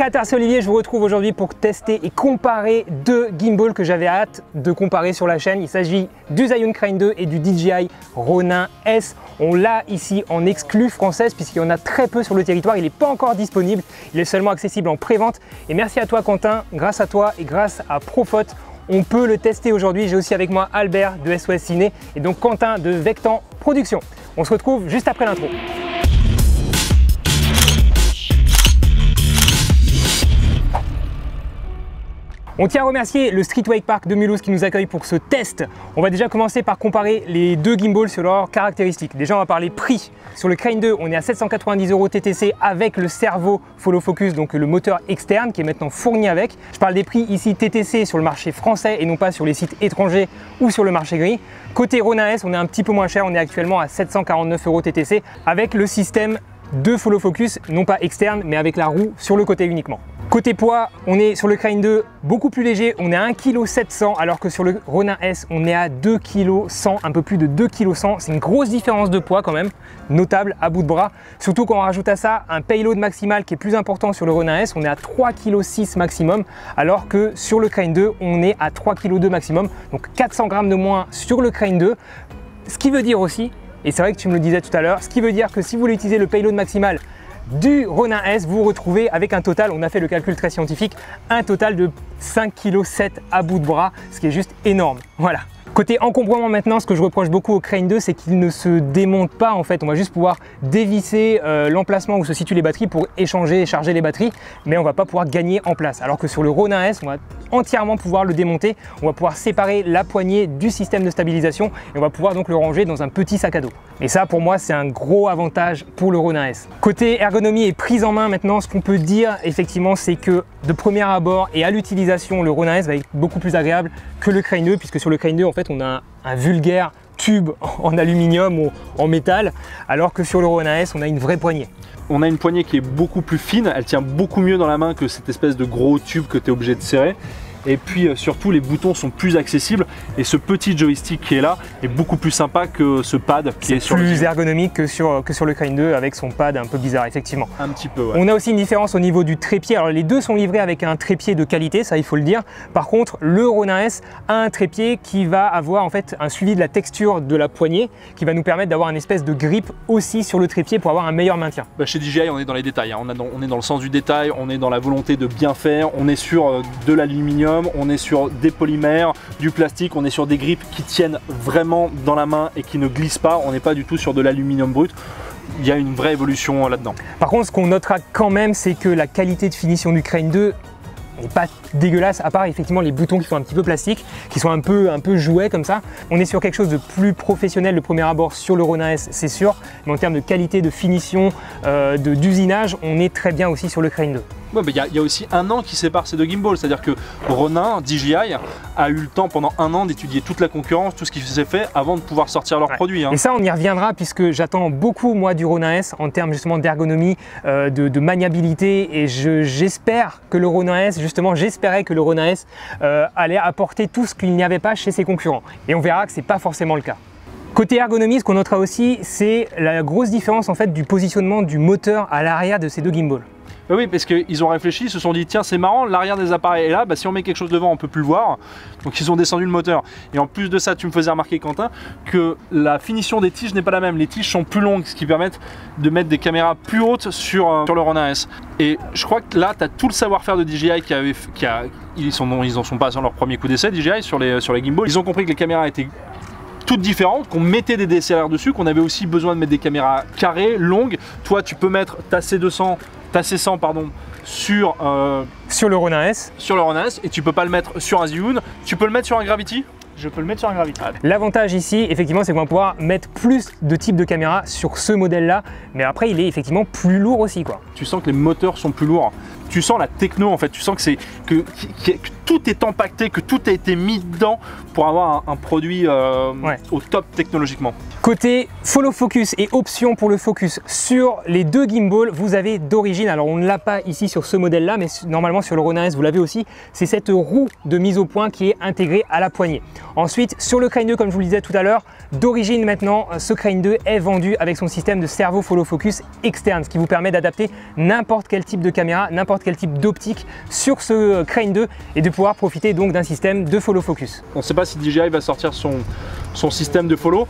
créateurs, c'est Olivier, je vous retrouve aujourd'hui pour tester et comparer deux gimbals que j'avais hâte de comparer sur la chaîne. Il s'agit du Zhiyun Crane 2 et du DJI Ronin S. On l'a ici en exclu française puisqu'il y en a très peu sur le territoire, il n'est pas encore disponible, il est seulement accessible en pré-vente. Et merci à toi Quentin, grâce à toi et grâce à Profot, on peut le tester aujourd'hui. J'ai aussi avec moi Albert de SOS Ciné et donc Quentin de Vectan Production. On se retrouve juste après l'intro. On tient à remercier le Street Wake Park de Mulhouse qui nous accueille pour ce test. On va déjà commencer par comparer les deux gimbals sur leurs caractéristiques. Déjà, on va parler prix. Sur le Crane 2, on est à 790 € TTC avec le servo follow focus, donc le moteur externe qui est maintenant fourni avec. Je parle des prix ici TTC sur le marché français et non pas sur les sites étrangers ou sur le marché gris. Côté Ronin S, on est un petit peu moins cher, on est actuellement à 749 € TTC avec le système de follow focus, non pas externe, mais avec la roue sur le côté uniquement. Côté poids, on est sur le Crane 2 beaucoup plus léger, on est à 1,7 kg alors que sur le Ronin S, on est à 2,1 kg, un peu plus de 2,1 kg. C'est une grosse différence de poids quand même, notable à bout de bras. Surtout quand on rajoute à ça un payload maximal qui est plus important sur le Ronin S, on est à 3,6 kg maximum, alors que sur le Crane 2, on est à 3,2 kg maximum, donc 400 g de moins sur le Crane 2. Ce qui veut dire aussi, et c'est vrai que tu me le disais tout à l'heure, ce qui veut dire que si vous voulez utiliser le payload maximal du Ronin S, vous vous retrouvez avec un total, on a fait le calcul très scientifique, un total de 5,7 kg à bout de bras, ce qui est juste énorme. Voilà. Côté encombrement maintenant, ce que je reproche beaucoup au Crane 2, c'est qu'il ne se démonte pas en fait. On va juste pouvoir dévisser l'emplacement où se situent les batteries pour échanger et charger les batteries, mais on va pas pouvoir gagner en place. Alors que sur le Ronin S, on va entièrement pouvoir le démonter, on va pouvoir séparer la poignée du système de stabilisation et on va pouvoir donc le ranger dans un petit sac à dos. Et ça pour moi c'est un gros avantage pour le Ronin S. Côté ergonomie et prise en main maintenant, ce qu'on peut dire effectivement c'est que de premier abord et à l'utilisation, le Ronin S va être beaucoup plus agréable que le Crane 2, puisque sur le Crane 2 en fait on a un vulgaire tube en aluminium ou en métal, alors que sur le Ronin S on a une vraie poignée. On a une poignée qui est beaucoup plus fine, elle tient beaucoup mieux dans la main que cette espèce de gros tube que tu es obligé de serrer. Et puis surtout les boutons sont plus accessibles et ce petit joystick qui est là est beaucoup plus sympa que ce pad qui est sur le plus ergonomique que sur le Crane 2 avec son pad un peu bizarre effectivement. Un petit peu ouais. On a aussi une différence au niveau du trépied. Alors les deux sont livrés avec un trépied de qualité, ça il faut le dire. Par contre le Ronin S a un trépied qui va avoir en fait un suivi de la texture de la poignée qui va nous permettre d'avoir une espèce de grip aussi sur le trépied pour avoir un meilleur maintien. Bah chez DJI on est dans les détails, hein. On est dans le sens du détail, on est dans la volonté de bien faire, on est sur de l'aluminium, on est sur des polymères, du plastique, on est sur des grips qui tiennent vraiment dans la main et qui ne glissent pas, on n'est pas du tout sur de l'aluminium brut. Il y a une vraie évolution là-dedans. Par contre, ce qu'on notera quand même, c'est que la qualité de finition du Crane 2 n'est pas dégueulasse, à part effectivement les boutons qui sont un petit peu plastiques, qui sont un peu jouets comme ça. On est sur quelque chose de plus professionnel de premier abord sur le Ronin S, c'est sûr, mais en termes de qualité de finition, d'usinage, on est très bien aussi sur le Crane 2. Ouais, mais il y a aussi un an qui sépare ces deux gimbals, c'est-à-dire que Ronin, DJI, a eu le temps pendant un an d'étudier toute la concurrence, tout ce qui s'est fait avant de pouvoir sortir leurs produits. Hein. Et ça, on y reviendra puisque j'attends beaucoup moi du Ronin S en termes justement d'ergonomie, de maniabilité, et j'espère que le Ronin S, justement, j'espérais que le Ronin S allait apporter tout ce qu'il n'y avait pas chez ses concurrents. Et on verra que c'est pas forcément le cas. Côté ergonomie, ce qu'on notera aussi, c'est la grosse différence en fait du positionnement du moteur à l'arrière de ces deux gimbals. Oui, parce qu'ils ont réfléchi, ils se sont dit tiens c'est marrant, l'arrière des appareils est là, bah, si on met quelque chose devant on peut plus le voir. Donc ils ont descendu le moteur. Et en plus de ça, tu me faisais remarquer Quentin que la finition des tiges n'est pas la même. Les tiges sont plus longues, ce qui permet de mettre des caméras plus hautes sur le Ronin S. Et je crois que là tu as tout le savoir-faire de DJI ils en sont pas sur leur premier coup d'essai DJI sur les gimbals. Ils ont compris que les caméras étaient toutes différentes, qu'on mettait des DSLR dessus, qu'on avait aussi besoin de mettre des caméras carrées, longues. Toi tu peux mettre ta C100 sur le Ronin S. Sur le Ronin S, et tu peux pas le mettre sur un Zhiyun, tu peux le mettre sur un Gravity. Je peux le mettre sur un Gravity. L'avantage ici, effectivement, c'est qu'on va pouvoir mettre plus de types de caméras sur ce modèle-là, mais après, il est effectivement plus lourd aussi, quoi. Tu sens que les moteurs sont plus lourds. Tu sens la techno, en fait. Tu sens que tout est empaqueté, que tout a été mis dedans pour avoir un produit au top technologiquement. Côté follow focus et option pour le focus sur les deux gimbals, vous avez d'origine, alors on ne l'a pas ici sur ce modèle là, mais normalement sur le Ronin S vous l'avez aussi, c'est cette roue de mise au point qui est intégrée à la poignée. Ensuite sur le Crane 2, comme je vous le disais tout à l'heure, d'origine maintenant, ce Crane 2 est vendu avec son système de servo follow focus externe, ce qui vous permet d'adapter n'importe quel type de caméra, n'importe n'importe quel type d'optique sur ce Crane 2 et de pouvoir profiter donc d'un système de follow focus. On ne sait pas si DJI va sortir son système de follow.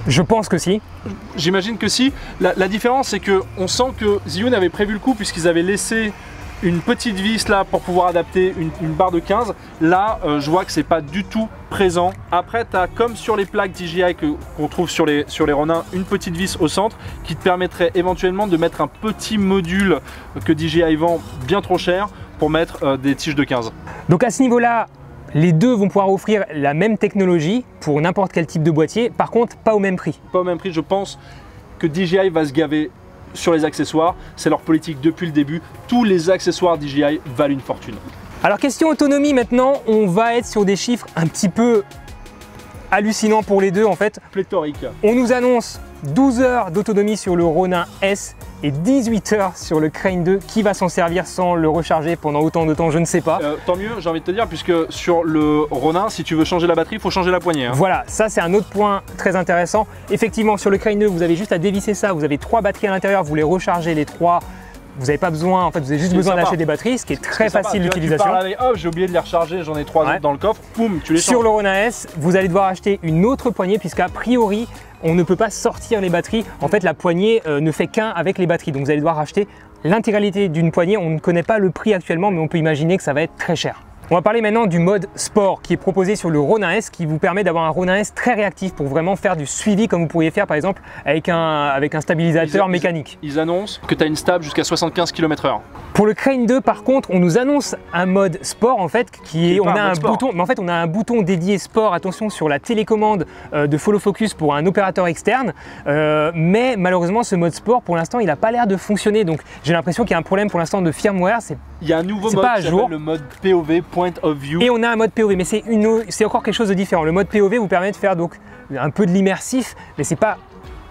Je pense que si. J'imagine que si. La différence, c'est qu'on sent que Zhiyun avait prévu le coup puisqu'ils avaient laissé une petite vis là pour pouvoir adapter une barre de 15. Là, je vois que c'est pas du tout présent. Après, tu as comme sur les plaques DJI qu'on trouve sur les Ronin, une petite vis au centre qui te permettrait éventuellement de mettre un petit module que DJI vend bien trop cher pour mettre des tiges de 15. Donc à ce niveau-là, les deux vont pouvoir offrir la même technologie pour n'importe quel type de boîtier, par contre pas au même prix. Pas au même prix, je pense que DJI va se gaver sur les accessoires, c'est leur politique depuis le début, tous les accessoires DJI valent une fortune. Alors question autonomie maintenant, on va être sur des chiffres un petit peu hallucinants pour les deux en fait. Pléthorique. On nous annonce 12 heures d'autonomie sur le Ronin S et 18 heures sur le Crane 2. Qui va s'en servir sans le recharger pendant autant de temps, je ne sais pas. Tant mieux, j'ai envie de te dire, puisque sur le Ronin, si tu veux changer la batterie, il faut changer la poignée. Hein. Voilà, ça c'est un autre point très intéressant. Effectivement, sur le Crane 2, vous avez juste à dévisser ça, vous avez 3 batteries à l'intérieur, vous les rechargez les 3. Vous n'avez pas besoin, en fait, vous avez juste besoin d'acheter des batteries, ce qui est très facile d'utilisation. Oh, j'ai oublié de les recharger, j'en ai 3 autres dans le coffre, boum, tu les changes. Sur le Ronin S, vous allez devoir acheter une autre poignée, puisqu'a priori, on ne peut pas sortir les batteries. En fait, la poignée ne fait qu'un avec les batteries. Donc vous allez devoir acheter l'intégralité d'une poignée. On ne connaît pas le prix actuellement, mais on peut imaginer que ça va être très cher. On va parler maintenant du mode sport qui est proposé sur le Ronin S, qui vous permet d'avoir un Ronin S très réactif pour vraiment faire du suivi comme vous pourriez faire par exemple avec un stabilisateur mécanique. Ils annoncent que tu as une stable jusqu'à 75 km/h. Pour le Crane 2 par contre, on nous annonce un mode sport en fait on a un bouton, mais en fait on a un bouton dédié sport, attention, sur la télécommande de follow focus pour un opérateur externe, mais malheureusement ce mode sport pour l'instant il n'a pas l'air de fonctionner, donc j'ai l'impression qu'il y a un problème pour l'instant de firmware. Il y a un nouveau mode qui s'appelle le mode POV, Point of View. Et on a un mode POV, mais c'est encore quelque chose de différent. Le mode POV vous permet de faire donc un peu de l'immersif, mais c'est pas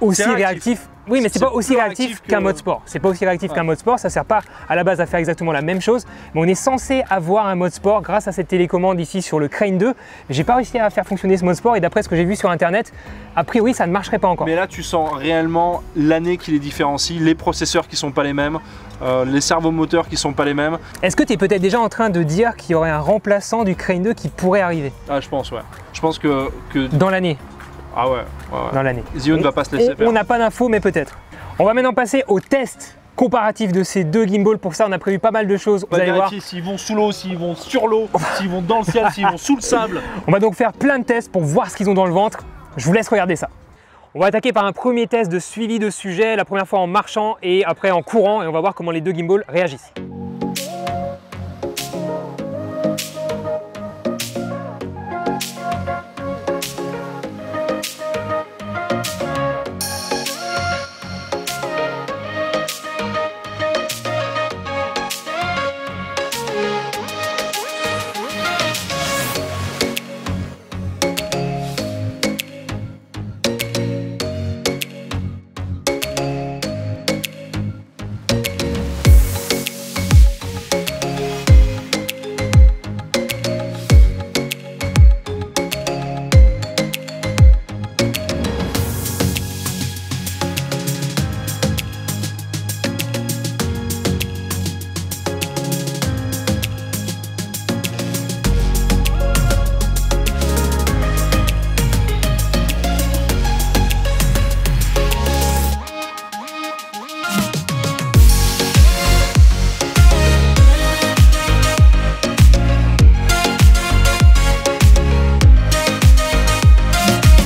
aussi réactif. Oui, mais c'est pas aussi réactif qu'un mode sport. C'est pas aussi réactif qu'un mode sport. Ça sert pas à la base à faire exactement la même chose, mais on est censé avoir un mode sport grâce à cette télécommande ici sur le Crane 2. J'ai pas réussi à faire fonctionner ce mode sport et d'après ce que j'ai vu sur internet, a priori ça ne marcherait pas encore. Mais là tu sens réellement l'année qui les différencie, les processeurs qui sont pas les mêmes, les servomoteurs qui sont pas les mêmes. Est-ce que tu es peut-être déjà en train de dire qu'il y aurait un remplaçant du Crane 2 qui pourrait arriver? Ah, je pense, ouais. Je pense que... Dans l'année. Ah ouais, dans l'année. Zhiyun ne va pas se laisser faire. On n'a pas d'infos, mais peut-être. On va maintenant passer au test comparatif de ces deux gimbals. Pour ça, on a prévu pas mal de choses. On va vérifier s'ils vont sous l'eau, s'ils vont sur l'eau, s'ils vont dans le ciel, s'ils vont sous le sable. On va donc faire plein de tests pour voir ce qu'ils ont dans le ventre. Je vous laisse regarder ça. On va attaquer par un premier test de suivi de sujet, la première fois en marchant et après en courant, et on va voir comment les deux gimbals réagissent.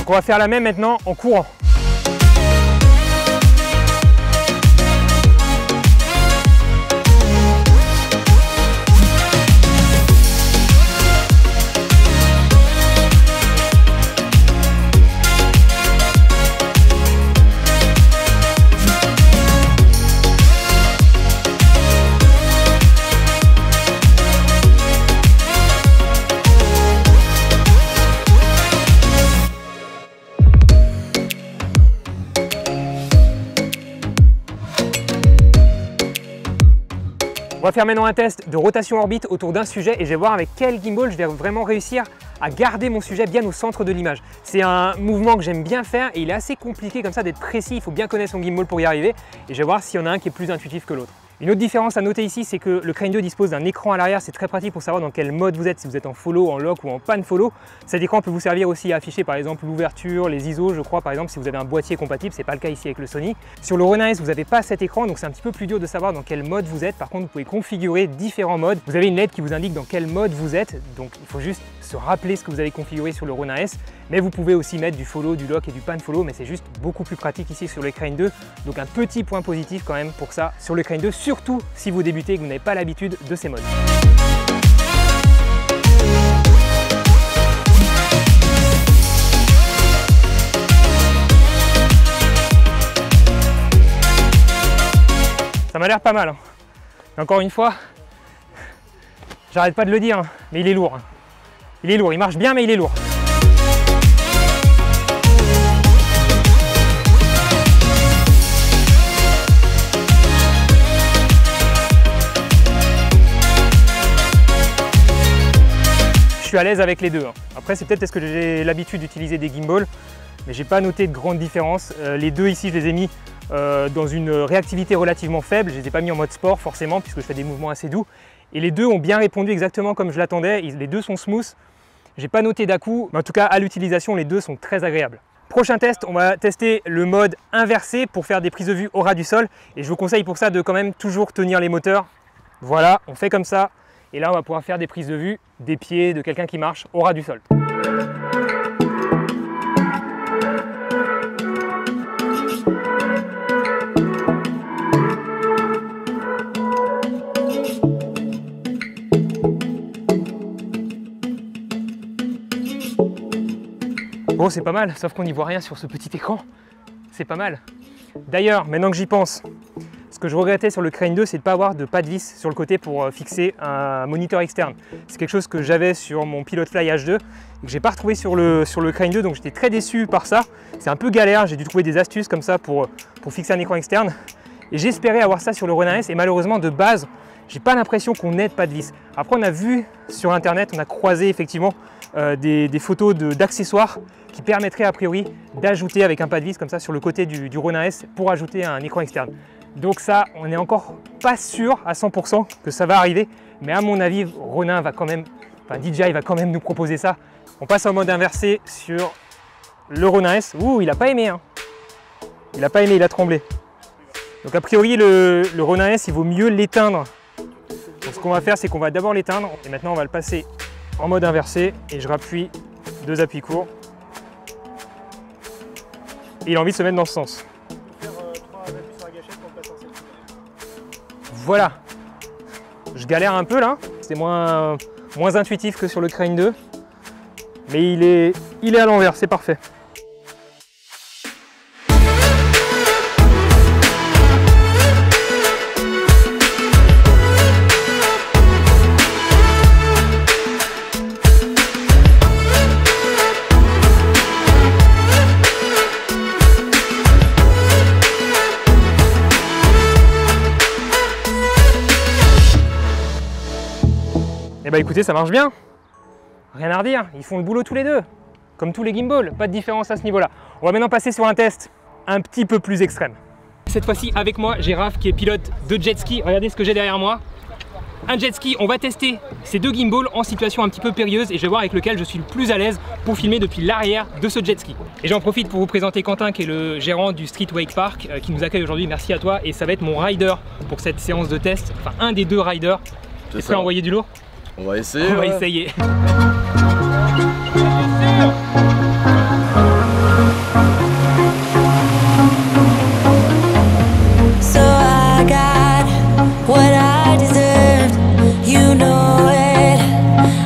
On va faire la même maintenant en courant. On va faire maintenant un test de rotation orbite autour d'un sujet et je vais voir avec quel gimbal je vais vraiment réussir à garder mon sujet bien au centre de l'image. C'est un mouvement que j'aime bien faire et il est assez compliqué comme ça d'être précis, il faut bien connaître son gimbal pour y arriver et je vais voir s'il y en a un qui est plus intuitif que l'autre. Une autre différence à noter ici, c'est que le Crane 2 dispose d'un écran à l'arrière, c'est très pratique pour savoir dans quel mode vous êtes, si vous êtes en follow, en lock ou en pan follow. Cet écran peut vous servir aussi à afficher par exemple l'ouverture, les ISO, je crois par exemple si vous avez un boîtier compatible, c'est pas le cas ici avec le Sony. Sur le Ronin S, vous n'avez pas cet écran, donc c'est un petit peu plus dur de savoir dans quel mode vous êtes. Par contre, vous pouvez configurer différents modes. Vous avez une LED qui vous indique dans quel mode vous êtes, donc il faut juste se rappeler ce que vous avez configuré sur le Ronin S. Mais vous pouvez aussi mettre du follow, du lock et du pan follow, mais c'est juste beaucoup plus pratique ici sur le Crane 2. Donc un petit point positif quand même pour ça sur le Crane 2, surtout si vous débutez et que vous n'avez pas l'habitude de ces modes. Ça m'a l'air pas mal. Et encore une fois, j'arrête pas de le dire, mais il est lourd. Il est lourd, il marche bien, mais il est lourd. Je suis à l'aise avec les deux. Après, c'est peut-être parce que j'ai l'habitude d'utiliser des gimbals, mais j'ai pas noté de grande différence. Les deux ici, je les ai mis dans une réactivité relativement faible. Je les ai pas mis en mode sport forcément, puisque je fais des mouvements assez doux. Et les deux ont bien répondu exactement comme je l'attendais. Les deux sont smooth. J'ai pas noté d'à-coup, mais en tout cas à l'utilisation, les deux sont très agréables. Prochain test, on va tester le mode inversé pour faire des prises de vue au ras du sol. Et je vous conseille pour ça de quand même toujours tenir les moteurs. Voilà, on fait comme ça. Et là, on va pouvoir faire des prises de vue des pieds de quelqu'un qui marche au ras du sol. Bon, c'est pas mal, sauf qu'on n'y voit rien sur ce petit écran. C'est pas mal. D'ailleurs, maintenant que j'y pense, ce que je regrettais sur le Crane 2, c'est de ne pas avoir de pas de vis sur le côté pour fixer un moniteur externe. C'est quelque chose que j'avais sur mon Pilot Fly H2 et que j'ai pas retrouvé sur le Crane 2, donc j'étais très déçu par ça. C'est un peu galère, j'ai dû trouver des astuces comme ça pour fixer un écran externe. Et j'espérais avoir ça sur le Ronin S et malheureusement de base, j'ai pas l'impression qu'on ait de pas de vis. Après, on a vu sur internet, on a croisé effectivement des photos d'accessoires qui permettraient a priori d'ajouter avec un pas de vis comme ça sur le côté du Ronin S pour ajouter un écran externe. Donc ça, on n'est encore pas sûr à 100% que ça va arriver, mais à mon avis, Ronin va quand même, enfin DJI va quand même nous proposer ça. On passe en mode inversé sur le Ronin S. Ouh, il n'a pas aimé, hein. Il n'a pas aimé, il a tremblé. Donc a priori, le Ronin S, il vaut mieux l'éteindre. Donc ce qu'on va faire, c'est qu'on va d'abord l'éteindre et maintenant on va le passer en mode inversé et je rappuie 2 appuis courts. Et il a envie de se mettre dans ce sens. Voilà. Je galère un peu là, c'est moins intuitif que sur le Crane 2. Mais il est à l'envers, c'est parfait. Et bah écoutez, ça marche bien. Rien à redire, ils font le boulot tous les deux. Comme tous les gimbals, pas de différence à ce niveau-là. On va maintenant passer sur un test un petit peu plus extrême. Cette fois-ci, avec moi, j'ai Raph qui est pilote de jet ski. Regardez ce que j'ai derrière moi. Un jet ski, on va tester ces deux gimbals en situation un petit peu périlleuse et je vais voir avec lequel je suis le plus à l'aise pour filmer depuis l'arrière de ce jet ski. Et j'en profite pour vous présenter Quentin qui est le gérant du Street Wake Park qui nous accueille aujourd'hui. Merci à toi et ça va être mon rider pour cette séance de test. Enfin, un des deux riders. T'es prêt à envoyer du lourd? On va essayer. On va essayer. So I got what I deserved, you know it.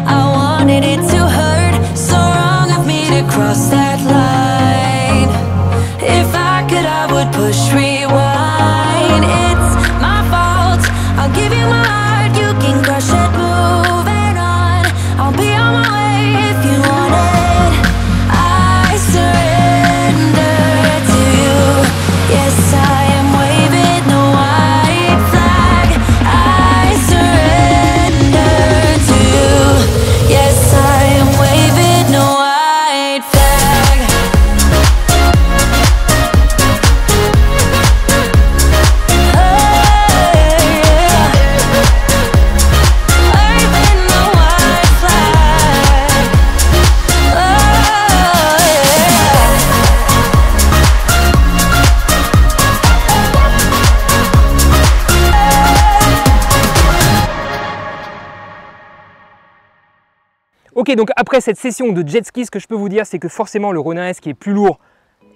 I wanted it to hurt, so wrong of me to cross that line. If I could, I would push rewind. It's my fault, I'll give you my heart, you can crush it, moving on. I'll be on my way if you want it. I surrender to you. Yes, I am waving the white flag. I surrender to you. Yes, I am waving the white flag. Ok, donc après cette session de jet ski, ce que je peux vous dire, c'est que forcément le Ronin S qui est plus lourd,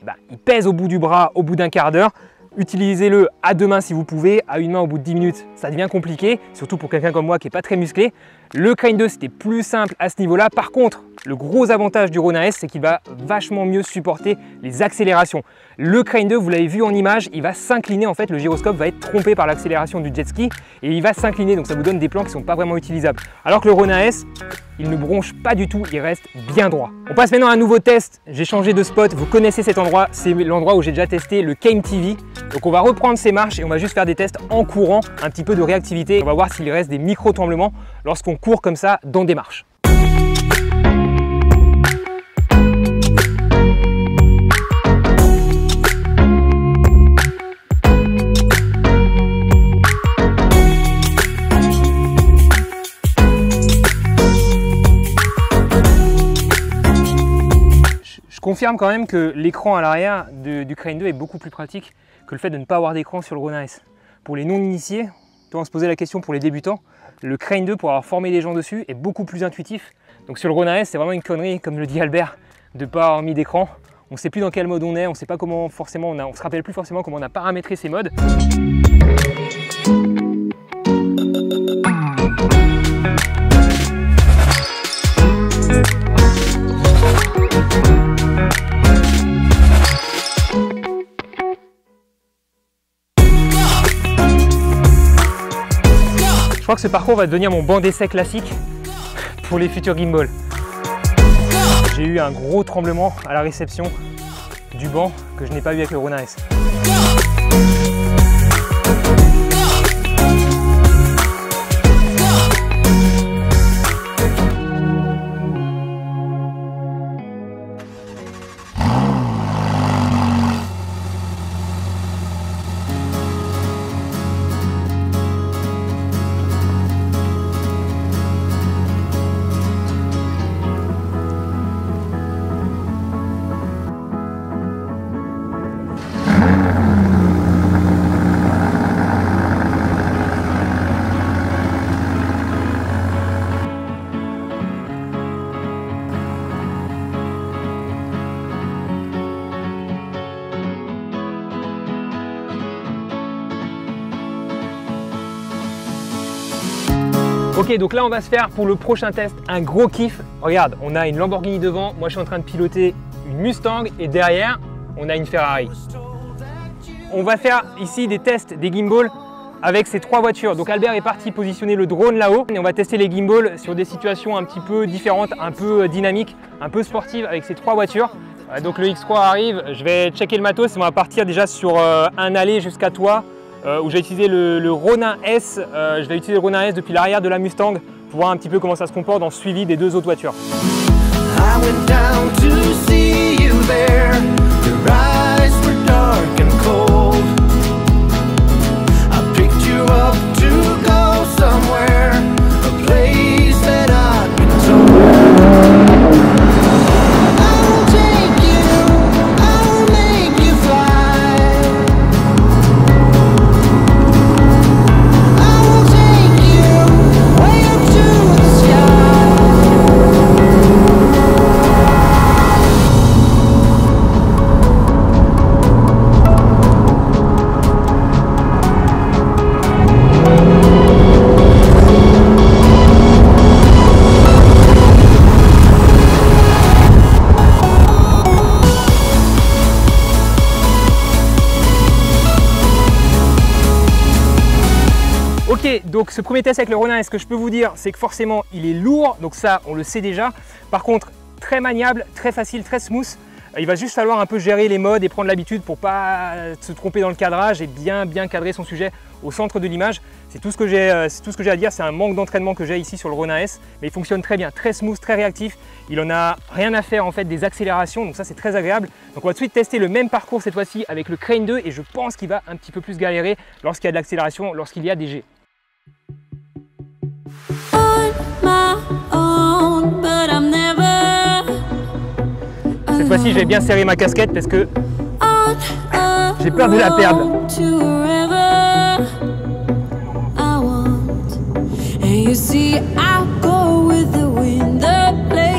eh ben, il pèse au bout du bras au bout d'un quart d'heure. Utilisez-le à deux mains si vous pouvez, à une main au bout de 10 minutes, ça devient compliqué, surtout pour quelqu'un comme moi qui n'est pas très musclé. Le Crane 2, c'était plus simple à ce niveau-là. Par contre, le gros avantage du Ronin S, c'est qu'il va vachement mieux supporter les accélérations. Le Crane 2, vous l'avez vu en image, il va s'incliner, en fait, le gyroscope va être trompé par l'accélération du jet ski et il va s'incliner, donc ça vous donne des plans qui ne sont pas vraiment utilisables. Alors que le Ronin S, il ne bronche pas du tout, il reste bien droit. On passe maintenant à un nouveau test, j'ai changé de spot, vous connaissez cet endroit, c'est l'endroit où j'ai déjà testé le Came TV. Donc on va reprendre ces marches et on va juste faire des tests en courant, un petit peu de réactivité. On va voir s'il reste des micro-tremblements lorsqu'on court comme ça dans des marches. Je confirme quand même que l'écran à l'arrière du Crane 2 est beaucoup plus pratique que le fait de ne pas avoir d'écran sur le Ronin S. Pour les non-initiés, on va se poser la question pour les débutants, le Crane 2 pour avoir formé des gens dessus est beaucoup plus intuitif. Donc sur le Ronin S, c'est vraiment une connerie, comme le dit Albert, de ne pas avoir mis d'écran. On ne sait plus dans quel mode on est, on ne sait pas comment forcément, on se rappelle plus forcément comment on a paramétré ces modes. Je crois que ce parcours va devenir mon banc d'essai classique pour les futurs gimbals. J'ai eu un gros tremblement à la réception du banc que je n'ai pas eu avec le Ronin S. Ok, donc là on va se faire pour le prochain test un gros kiff. Regarde, on a une Lamborghini devant, moi je suis en train de piloter une Mustang et derrière on a une Ferrari. On va faire ici des tests des gimbals avec ces trois voitures. Donc Albert est parti positionner le drone là-haut et on va tester les gimbals sur des situations un petit peu différentes, un peu dynamiques, un peu sportives avec ces trois voitures. Donc le X3 arrive, je vais checker le matos et on va partir déjà sur un aller jusqu'à toi. Où j'ai utilisé le Ronin S. Je vais utiliser le Ronin S depuis l'arrière de la Mustang pour voir un petit peu comment ça se comporte dans le suivi des deux autres voitures. Ok, donc ce premier test avec le Ronin, ce que je peux vous dire, c'est que forcément il est lourd, donc ça on le sait déjà. Par contre, très maniable, très facile, très smooth. Il va juste falloir un peu gérer les modes et prendre l'habitude pour pas se tromper dans le cadrage et bien cadrer son sujet au centre de l'image. C'est tout ce que j'ai à dire, c'est un manque d'entraînement que j'ai ici sur le Ronin S, mais il fonctionne très bien, très smooth, très réactif. Il en a rien à faire en fait des accélérations, donc ça c'est très agréable. Donc on va tout de suite tester le même parcours cette fois-ci avec le Crane 2 et je pense qu'il va un petit peu plus galérer lorsqu'il y a de l'accélération, lorsqu'il y a des jets. Cette fois-ci, je vais bien serrer ma casquette parce que j'ai peur de la perdre. You see, I'll go with the wind, the place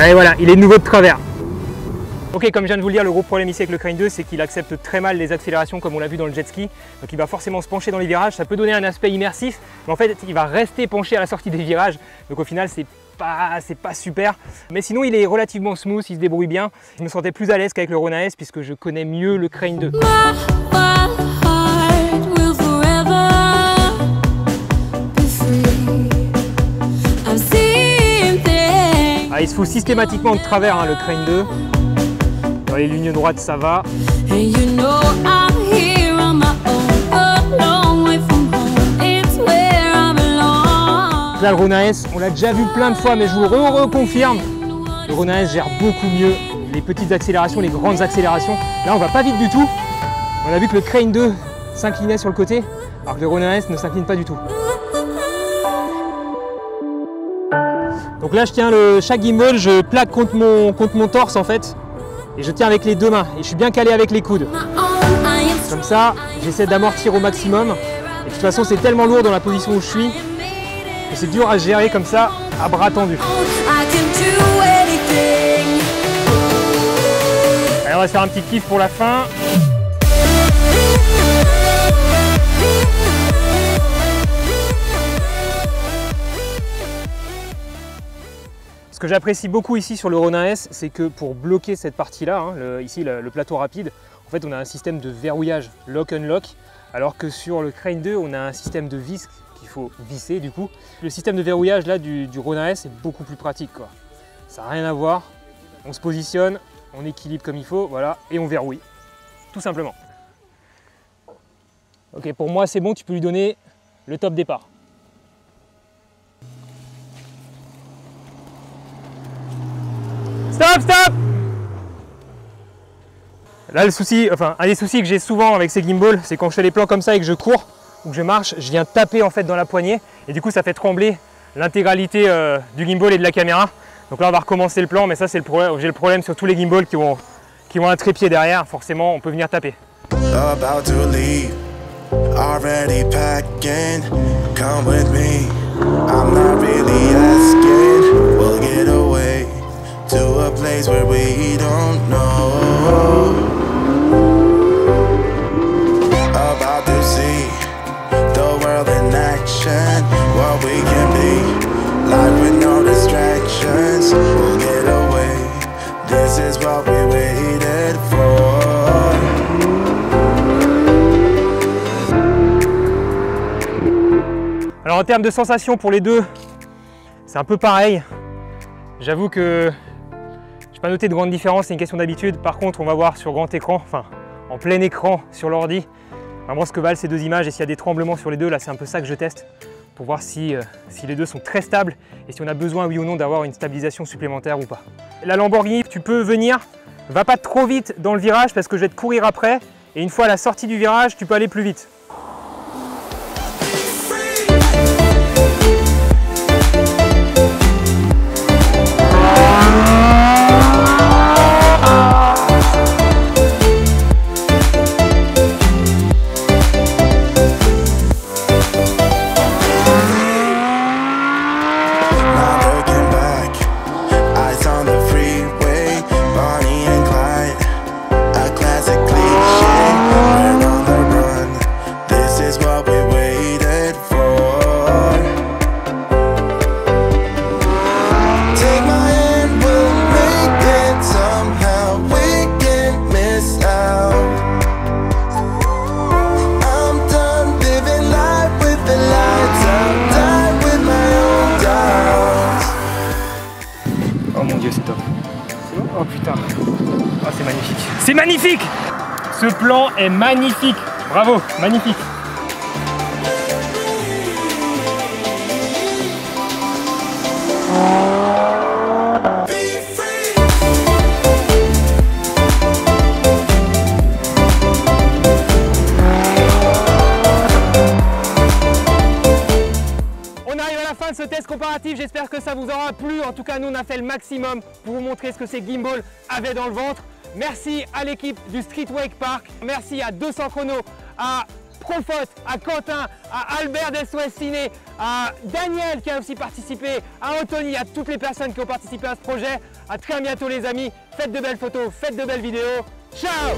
Et voilà, il est de nouveau de travers. Ok, comme je viens de vous le dire, le gros problème ici avec le Crane 2, c'est qu'il accepte très mal les accélérations comme on l'a vu dans le jet ski. Donc il va forcément se pencher dans les virages, ça peut donner un aspect immersif, mais en fait il va rester penché à la sortie des virages. Donc au final c'est pas super. Mais sinon il est relativement smooth, il se débrouille bien. Je me sentais plus à l'aise qu'avec le Rona S puisque je connais mieux le Crane 2. Ah, il se fout systématiquement de travers hein, le Crane 2. Dans les lignes droites ça va. Là le Rona S, on l'a déjà vu plein de fois mais je vous le reconfirme. Le Rona S gère beaucoup mieux les petites accélérations, les grandes accélérations. Là on va pas vite du tout. On a vu que le Crane 2 s'inclinait sur le côté alors que le Rona S ne s'incline pas du tout. Donc là je tiens chaque gimbal, je plaque contre mon torse en fait. Et je tiens avec les deux mains et je suis bien calé avec les coudes. Comme ça, j'essaie d'amortir au maximum. Et de toute façon, c'est tellement lourd dans la position où je suis que c'est dur à gérer comme ça, à bras tendus. Allez, on va se faire un petit kiff pour la fin. Ce que j'apprécie beaucoup ici sur le Rona S, c'est que pour bloquer cette partie-là, hein, ici le plateau rapide, en fait on a un système de verrouillage lock-unlock, alors que sur le Crane 2, on a un système de vis qu'il faut visser du coup. Le système de verrouillage là du Rona S est beaucoup plus pratique, quoi. Ça n'a rien à voir, on se positionne, on équilibre comme il faut, voilà, et on verrouille, tout simplement. Ok, pour moi c'est bon, tu peux lui donner le top départ. Stop, stop! Là le souci, enfin un des soucis que j'ai souvent avec ces gimbals, c'est quand je fais les plans comme ça et que je cours ou que je marche, je viens taper en fait dans la poignée et du coup ça fait trembler l'intégralité du gimbal et de la caméra. Donc là on va recommencer le plan, mais ça c'est le problème, j'ai le problème sur tous les gimbals qui ont un trépied derrière, forcément on peut venir taper. About to leave, already packing, come with me, I'm not really asking, we'll get away to a place where we don't know. About to see the world in action, what we can be, life with no distractions. We'll get away, this is what we waited for. Alors en termes de sensations pour les deux, c'est un peu pareil. J'avoue que j'ai pas noté de grande différence, c'est une question d'habitude. Par contre, on va voir sur grand écran, enfin en plein écran sur l'ordi, vraiment ce que valent ces deux images et s'il y a des tremblements sur les deux. Là, c'est un peu ça que je teste pour voir si les deux sont très stables et si on a besoin, oui ou non, d'avoir une stabilisation supplémentaire ou pas. La Lamborghini, tu peux venir, va pas trop vite dans le virage parce que je vais te courir après et une fois à la sortie du virage, tu peux aller plus vite. Oh putain, oh, c'est magnifique. C'est magnifique! Ce plan est magnifique. Bravo, magnifique. De ce test comparatif, j'espère que ça vous aura plu. En tout cas, nous on a fait le maximum pour vous montrer ce que ces gimbals avaient dans le ventre. Merci à l'équipe du Street Wake Park, merci à 200 Chrono, à Profos, à Quentin, à Albert d'SOS Ciné, à Daniel qui a aussi participé, à Anthony, à toutes les personnes qui ont participé à ce projet. À très bientôt les amis, faites de belles photos, faites de belles vidéos. Ciao!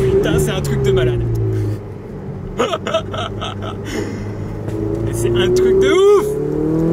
Putain, c'est un truc de malade. C'est un truc de ouf!